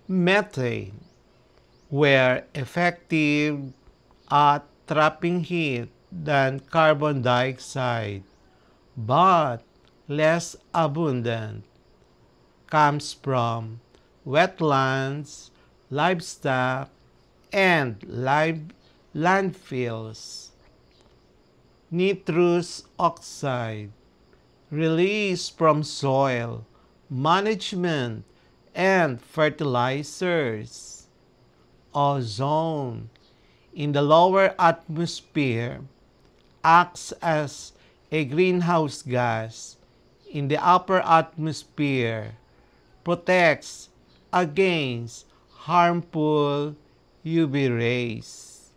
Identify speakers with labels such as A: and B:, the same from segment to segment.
A: Methane were effective at trapping heat than carbon dioxide, but less abundant, comes from wetlands, livestock, and landfills. Nitrous oxide released from soil management and fertilizers. Ozone in the lower atmosphere acts as a greenhouse gas in the upper atmosphere, protects against harmful UV rays.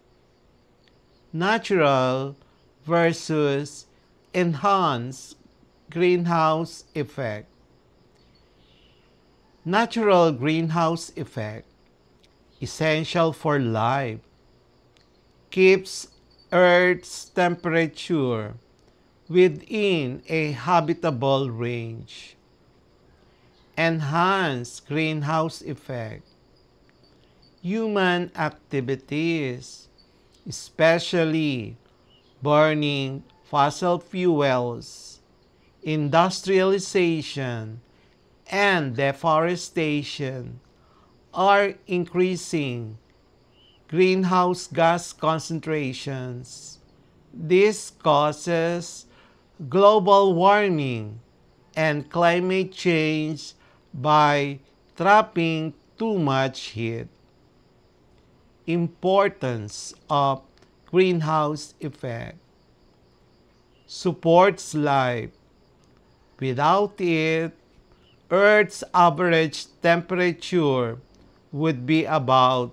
A: Natural versus enhanced greenhouse effect. Natural greenhouse effect, essential for life, keeps Earth's temperature within a habitable range. Enhanced greenhouse effect. Human activities, especially burning fossil fuels, industrialization, and deforestation, are increasing greenhouse gas concentrations. This causes global warming and climate change by trapping too much heat. Importance of greenhouse effect. Supports life. Without it, Earth's average temperature would be about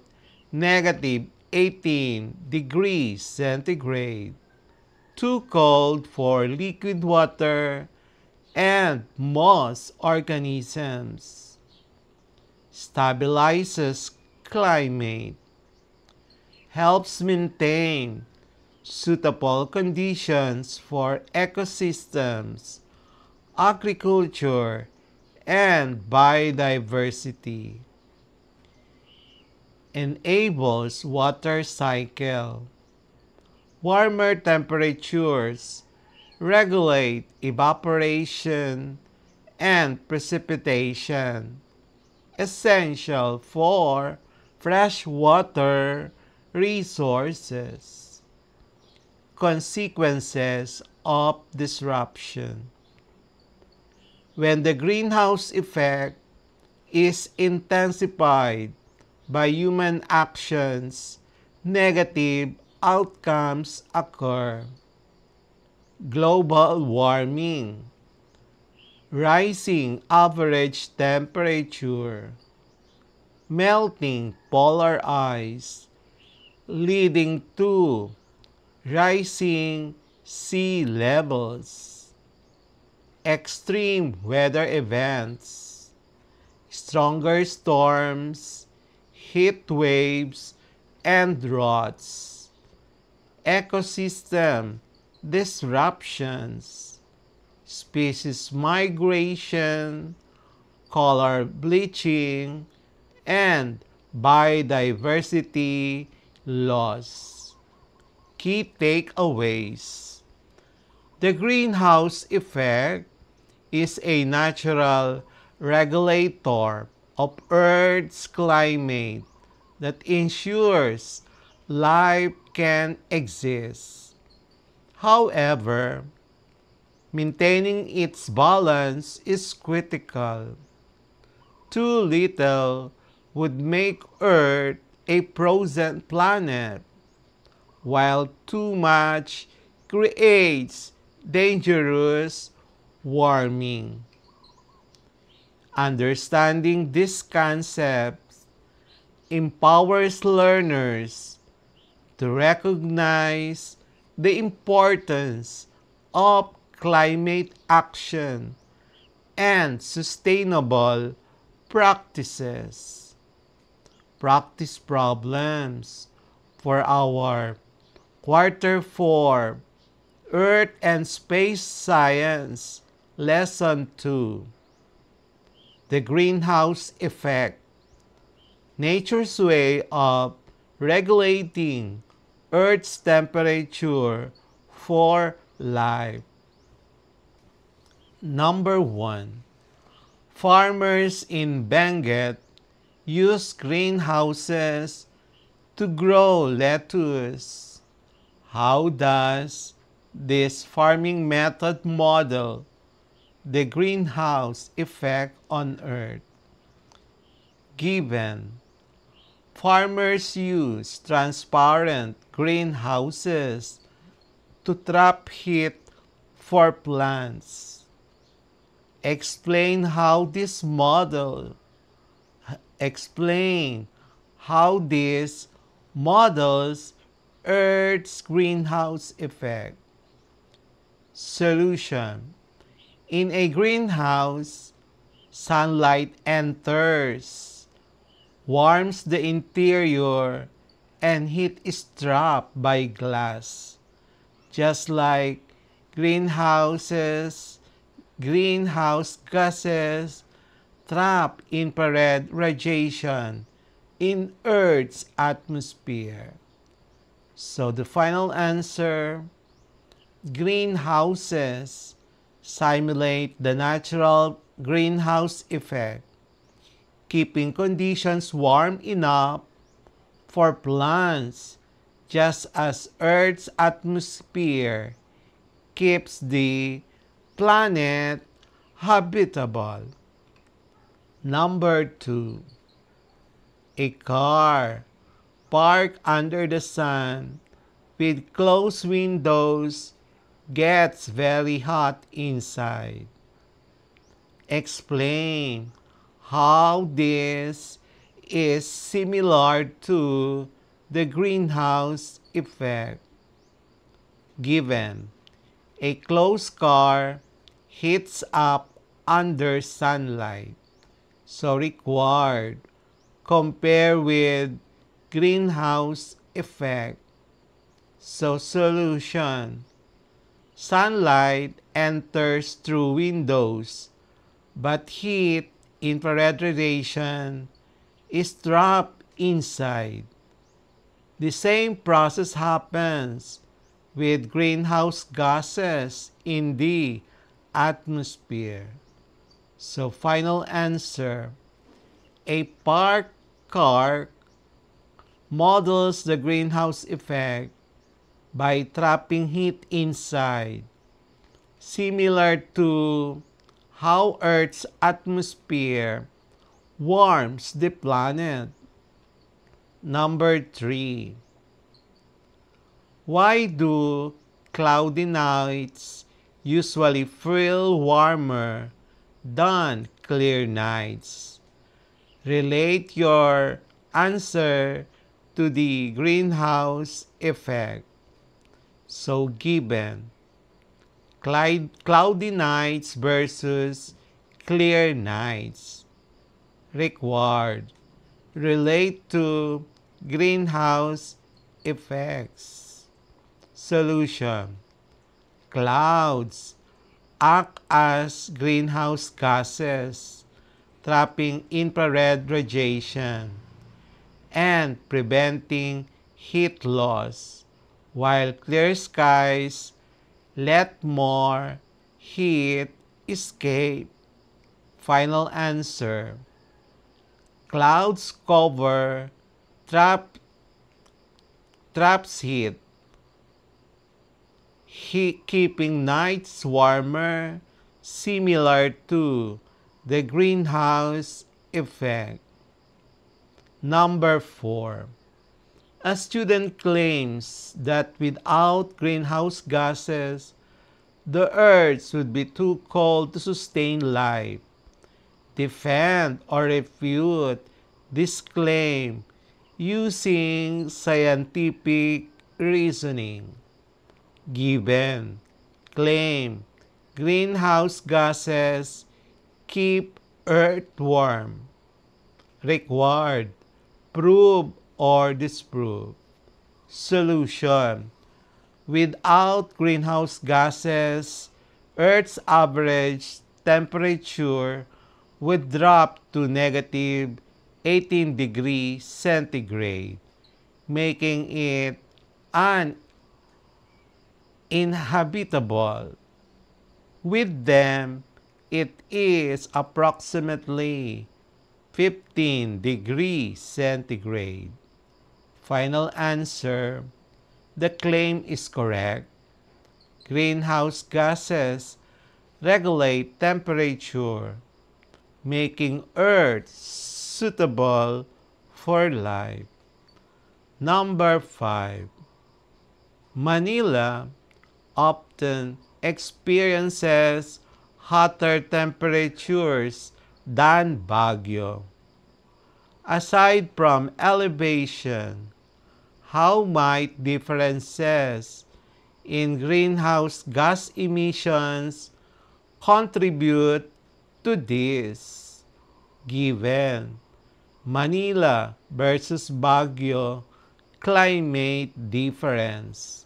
A: negative 18 degrees centigrade, too cold for liquid water and most organisms. Stabilizes climate, helps maintain suitable conditions for ecosystems, agriculture, and biodiversity. Enables water cycle. Warmer temperatures regulate evaporation and precipitation, essential for freshwater resources. Consequences of disruption. When the greenhouse effect is intensified by human actions, negative outcomes occur. Global warming, rising average temperature, melting polar ice, leading to rising sea levels, extreme weather events, stronger storms, heat waves, and droughts, ecosystem disruptions, species migration, color bleaching, and biodiversity loss. Key takeaways. The greenhouse effect is a natural regulator of Earth's climate that ensures life can exist. However, maintaining its balance is critical. Too little would make Earth a frozen planet, while too much creates dangerous warming. Understanding these concepts empowers learners to recognize the importance of climate action and sustainable practices. Practice problems for our Quarter 4 Earth and Space Science Lesson 2. The Greenhouse Effect. nature's way of regulating Earth's temperature for life. Number 1. Farmers in Benguet use greenhouses to grow lettuce. How does this farming method model the greenhouse effect on Earth? Given, farmers use transparent greenhouses to trap heat for plants. Explain how this models Earth's greenhouse effect. Solution. In a greenhouse, sunlight enters, warms the interior, and heat is trapped by glass. Just like greenhouse gases trap infrared radiation in Earth's atmosphere. So the final answer, greenhouses simulate the natural greenhouse effect, keeping conditions warm enough for plants, just as Earth's atmosphere keeps the planet habitable. Number 2. A car parked under the sun with closed windows gets very hot inside. Explain how this is similar to the greenhouse effect. Given, a closed car heats up under sunlight, so required. Compare with greenhouse effect. So solution. Sunlight enters through windows, but heat, infrared radiation, is trapped inside. The same process happens with greenhouse gases in the atmosphere. So final answer, a parked car models the greenhouse effect by trapping heat inside, similar to how Earth's atmosphere warms the planet. Number 3. Why do cloudy nights usually feel warmer than clear nights? Relate your answer to the greenhouse effect. So given, cloudy nights versus clear nights. Required. Relate to greenhouse effects. Solution. Clouds act as greenhouse gases, trapping infrared radiation and preventing heat loss, while clear skies let more heat escape. Final answer. Clouds cover traps heat, keeping nights warmer, similar to the greenhouse effect. Number 4. A student claims that without greenhouse gases, the Earth would be too cold to sustain life. Defend or refute this claim using scientific reasoning. Given, claim, greenhouse gases keep Earth warm. Required, prove or disprove. Solution. Without greenhouse gases, Earth's average temperature would drop to negative 18 degrees centigrade, making it uninhabitable. With them, it is approximately 15 degrees centigrade. Final answer, the claim is correct. Greenhouse gases regulate temperature, making Earth suitable for life. Number 5. Manila often experiences hotter temperatures than Baguio. Aside from elevation, how might differences in greenhouse gas emissions contribute to this? Given Manila versus Baguio climate difference.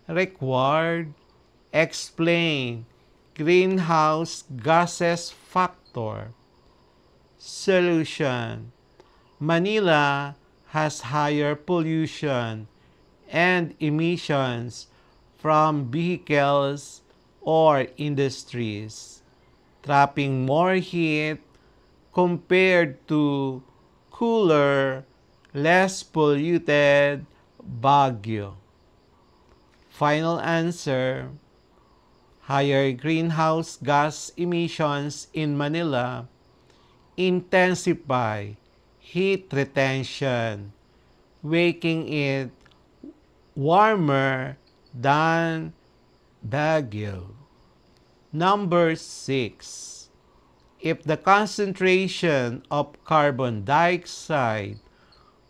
A: Required, explain greenhouse gases factor. Solution: Manila has higher pollution and emissions from vehicles or industries, trapping more heat compared to cooler, less polluted Baguio. Final answer, higher greenhouse gas emissions in Manila intensify heat retention, making it warmer than Baguio. Number 6. If the concentration of carbon dioxide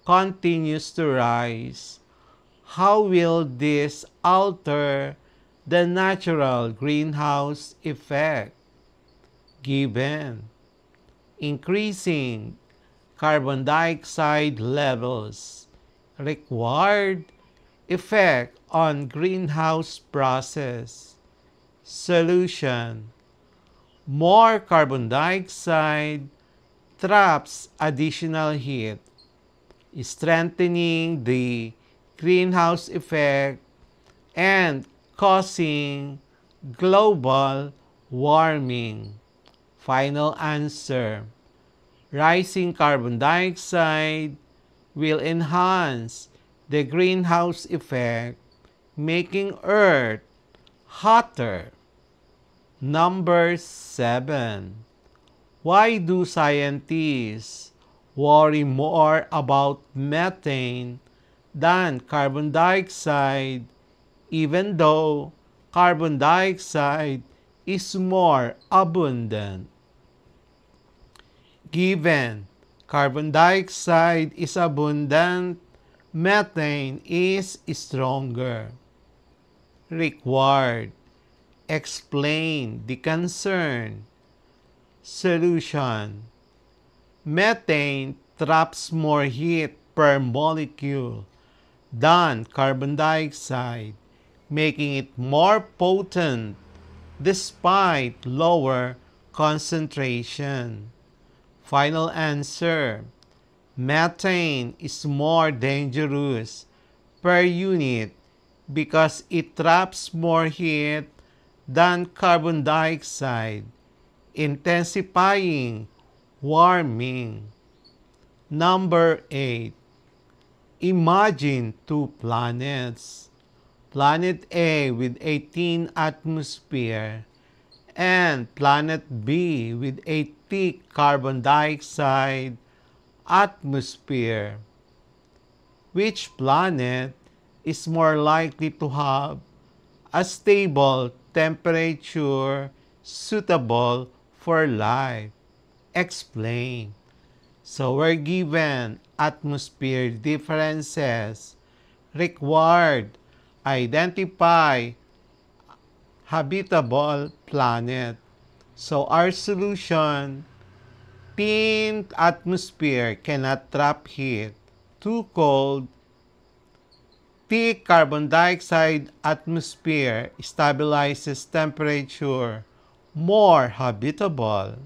A: continues to rise, how will this alter the natural greenhouse effect? Given increasing carbon dioxide levels, required effect on greenhouse process. Solution: more carbon dioxide traps additional heat, strengthening the greenhouse effect and causing global warming. Final answer, rising carbon dioxide will enhance the greenhouse effect, making Earth hotter. Number 7. Why do scientists worry more about methane than carbon dioxide, even though carbon dioxide is more abundant? Given carbon dioxide is abundant, methane is stronger. Required, explain the concern. Solution: methane traps more heat per molecule than carbon dioxide, making it more potent despite lower concentration. Final answer, methane is more dangerous per unit because it traps more heat than carbon dioxide, intensifying warming. Number 8. Imagine two planets. Planet A with a thin atmosphere and Planet B with a thick carbon dioxide atmosphere. Which planet is more likely to have a stable temperature suitable for life? Explain. So we're given atmosphere differences. Required, identify habitable planet. So our solution, thin atmosphere cannot trap heat. Too cold, thick carbon dioxide atmosphere stabilizes temperature, more habitable.